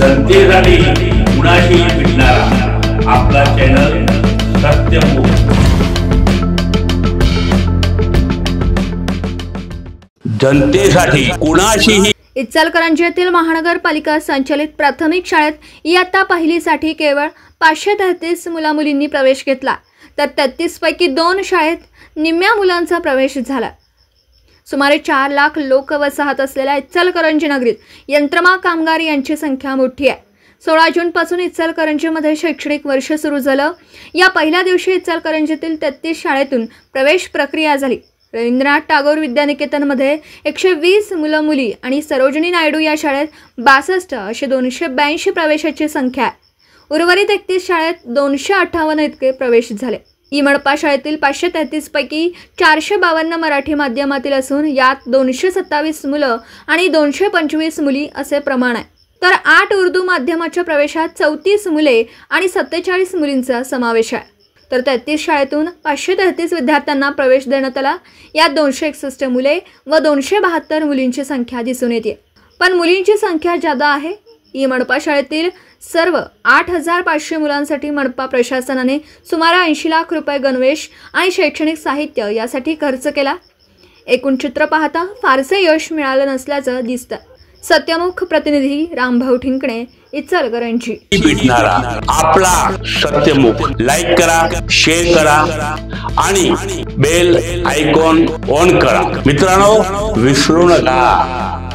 जनतेसाठी कुणाशी भेटणारा आपला चॅनल सत्यमुख। जनतेसाठी कुणाशीही। इचलकरंजीतील महानगरपालिका संचालित प्राथमिक शाळेत इयत्ता पहिलीसाठी केवळ 533 मुलामुलींनी प्रवेश घेतला, तर 33 पैकी 2 शाळेत निम्म्या मुलांचा प्रवेश झाला। सुमारे 4 लाख लोक वसाहत असलेल्या इचलकरंजी नगरीत यंत्रमा कामगार यांची संख्या मोठी आहे। 16 जूनपासून इचलकरंजीमध्ये शैक्षणिक वर्ष सुरू झालं। या पहिल्या दिवशी इचलकरंजीतील 33 शाळेतून प्रवेश प्रक्रिया झाली। रवींद्रनाथ टागोर विद्यानिकेतनमध्ये 120 मुलं मुली आणि सरोजिनी नायडू या शाळेत 62 असे 282 प्रवेशाची संख्या आहे। उर्वरित 31 शाळेत 258 इतके प्रवेश झाले। इमडपा शाळेतील 533 पैकी 452 मराठी माध्यमातील असून यात 227 मुलं आणि 225 मुली असे प्रमाण आहे, तर 8 उर्दू माध्यमाच्या प्रवेशात 34 मुले आणि 47 मुलींचा समावेश आहे। तर 33 शाळेतून 533 विद्यार्थ्यांना प्रवेश देण्यात आला। यात 261 मुले व 272 मुलींची संख्या दिसून येते, पण मुलींची संख्या जादा आहे। ई मनपा शाळेतील सर्व 8500 मुलांसाठी मनपा प्रशासनाने सुमारे 80 लाख रुपये गणवेश आणि शैक्षणिक साहित्य यासाठी खर्च केला। एकूण चित्र पाहता फारसे यश मिळालं नसल्याचं दिसतं। सत्यमुख प्रतिनिधी रामभाऊ ठिंकणे, इचलकरंजी। भेटणारा आपला सत्यमुख। लाईक करा, शेअर करा आणि बेल आयकॉन ऑन करा। मित्रांनो, विसरू नका।